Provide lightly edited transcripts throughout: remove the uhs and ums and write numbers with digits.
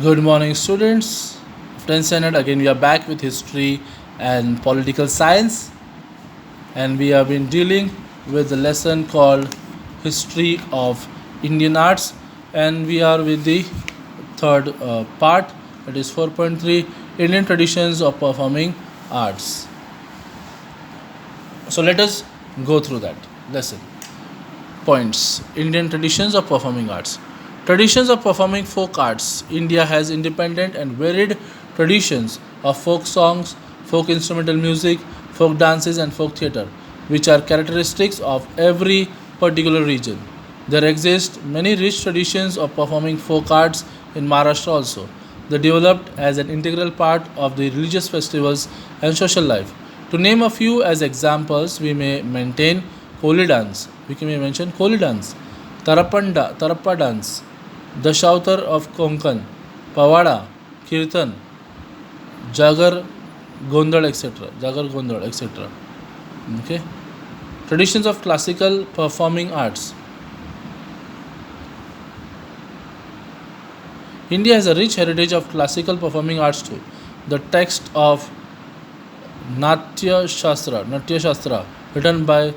Good morning, students. 10th standard. Again, we are back with history and political science, and we have been dealing with the lesson called History of Indian Arts, and we are with the third part, that is 4.3 Indian Traditions of Performing Arts. So, let us go through that lesson. Points: Indian Traditions of Performing Arts. Traditions of performing folk arts. India has independent and varied traditions of folk songs, folk instrumental music, folk dances, and folk theatre, which are characteristics of every particular region. There exist many rich traditions of performing folk arts in Maharashtra also. They developed as an integral part of the religious festivals and social life. To name a few as examples, we may maintain Koli dance. We can mention Koli dance, Tarappa dance, Dashautar of Konkan, Pawada, Kirtan, Jagar Gondal, etc. Jagar Gondal, etc. Okay. Traditions of classical performing arts. India has a rich heritage of classical performing arts too. The text of Natya Shastra, written by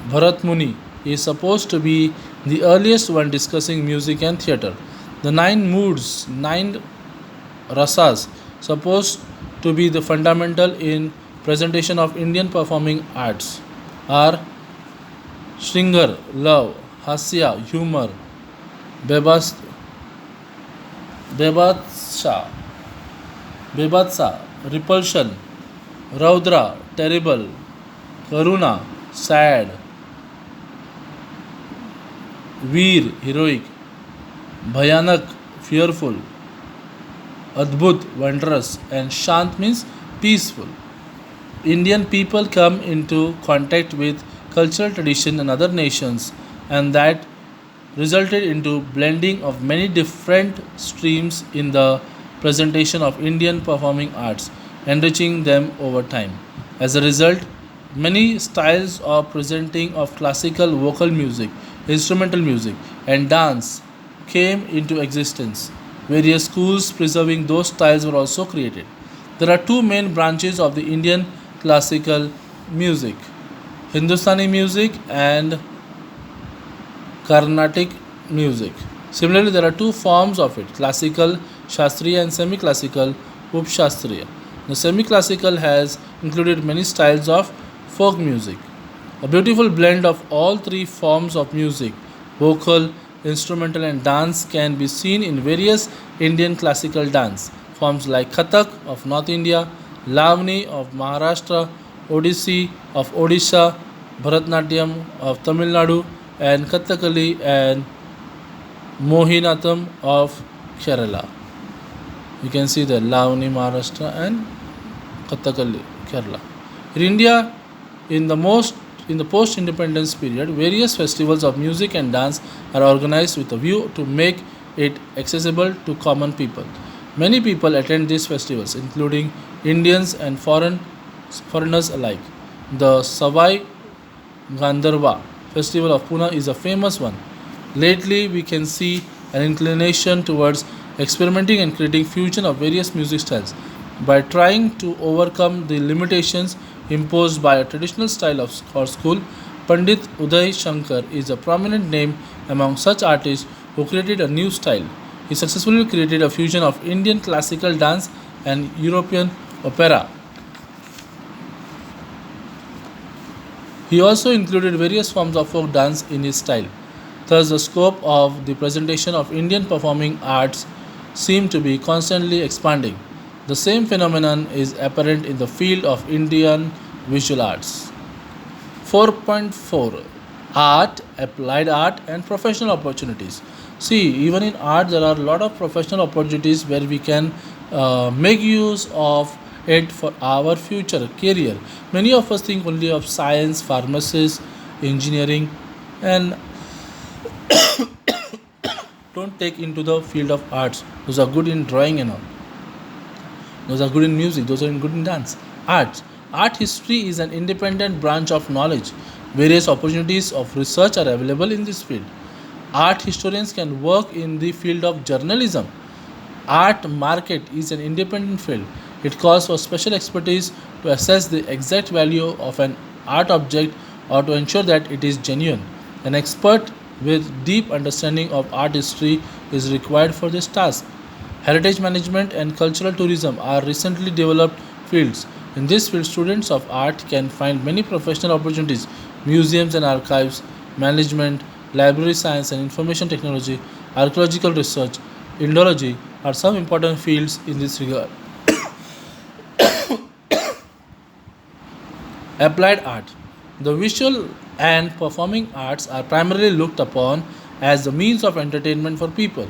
Bharat Muni, is supposed to be the earliest one discussing music and theatre. The nine moods, nine rasas, supposed to be the fundamental in presentation of Indian performing arts, are Shringar, love, Hasya, humor, Bebas, Bebatsha, Bebatsa, repulsion, Raudra, terrible, Karuna, sad, Veer, heroic, Bhayanak, fearful, Adbhut, wondrous, and Shant means peaceful. Indian people come into contact with cultural tradition in other nations, and that resulted into blending of many different streams in the presentation of Indian performing arts, enriching them over time. As a result, many styles of presenting of classical vocal music, instrumental music, and dance came into existence. Various schools preserving those styles were also created. There are two main branches of the Indian classical music: Hindustani music and Carnatic music. Similarly, there are two forms of it: classical Shastriya and semi classical Upshastriya. The semi classical has included many styles of folk music. A beautiful blend of all three forms of music, vocal, instrumental, and dance, can be seen in various Indian classical dance forms like Kathak of North India, Lavani of Maharashtra, Odissi of Odisha, Bharatnatyam of Tamil Nadu, and Kathakali and Mohinattam of Kerala. You can see the Lavani Maharashtra and Kathakali Kerala. In India, in the most in the post-independence period, various festivals of music and dance are organized with a view to make it accessible to common people. Many people attend these festivals, including Indians and foreigners alike. The Savai Gandharva festival of Pune is a famous one. Lately, we can see an inclination towards experimenting and creating fusion of various music styles. By trying to overcome the limitations imposed by a traditional style of or school, Pandit Uday Shankar is a prominent name among such artists who created a new style. He successfully created a fusion of Indian classical dance and European opera. He also included various forms of folk dance in his style. Thus, the scope of the presentation of Indian performing arts seemed to be constantly expanding. The same phenomenon is apparent in the field of Indian visual arts. 4.4 Art, applied art, and professional opportunities. See, even in art, there are a lot of professional opportunities where we can make use of it for our future career. Many of us think only of science, pharmacies, engineering, and don't take into the field of arts. Those are good in drawing and all. Those are good in music. Those are good in dance. Arts. Art history is an independent branch of knowledge. Various opportunities of research are available in this field. Art historians can work in the field of journalism. Art market is an independent field. It calls for special expertise to assess the exact value of an art object or to ensure that it is genuine. An expert with deep understanding of art history is required for this task. Heritage management and cultural tourism are recently developed fields. In this field, students of art can find many professional opportunities. Museums and archives, management, library science and information technology, archaeological research, Indology are some important fields in this regard. Applied art. The visual and performing arts are primarily looked upon as the means of entertainment for people.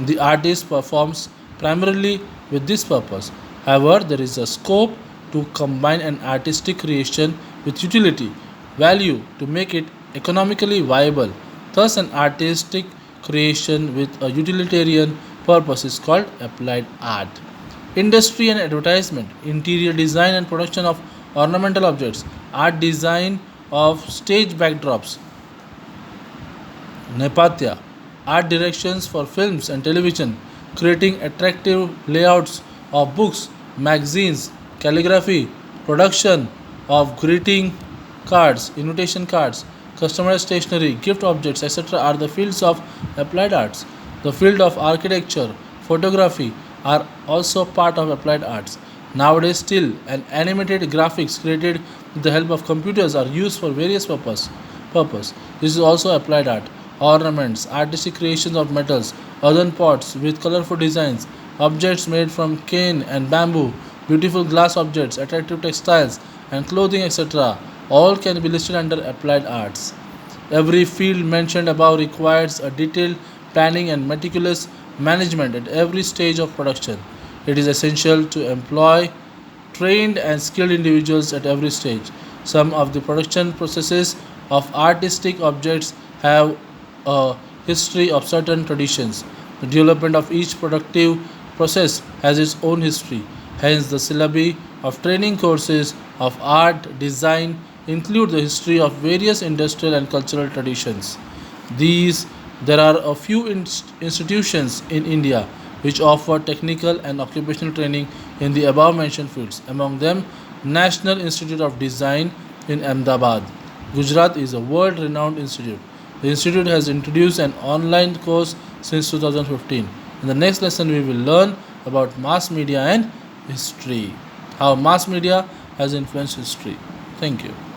The artist performs primarily with this purpose. However, there is a scope to combine an artistic creation with utility, value to make it economically viable. Thus, an artistic creation with a utilitarian purpose is called applied art. Industry and advertisement, interior design and production of ornamental objects, art design of stage backdrops, Nepatya, art directions for films and television, creating attractive layouts of books, magazines, calligraphy, production of greeting cards, invitation cards, customized stationery, gift objects, etc. are the fields of applied arts. The field of architecture, photography are also part of applied arts. Nowadays, still and animated graphics created with the help of computers are used for various purpose. This is also applied art. Ornaments, artistic creations of metals, earthen pots with colorful designs, objects made from cane and bamboo, beautiful glass objects, attractive textiles, and clothing, etc. all can be listed under applied arts. Every field mentioned above requires a detailed planning and meticulous management at every stage of production. It is essential to employ trained and skilled individuals at every stage. Some of the production processes of artistic objects have a history of certain traditions. The development of each productive process has its own history. Hence, the syllabi of training courses of art design include the history of various industrial and cultural traditions. These There are a few institutions in India which offer technical and occupational training in the above mentioned fields. Among them, National Institute of Design in Ahmedabad, Gujarat is a world renowned institute. The institute has introduced an online course since 2015. In the next lesson, we will learn about mass media and history, how mass media has influenced history. Thank you.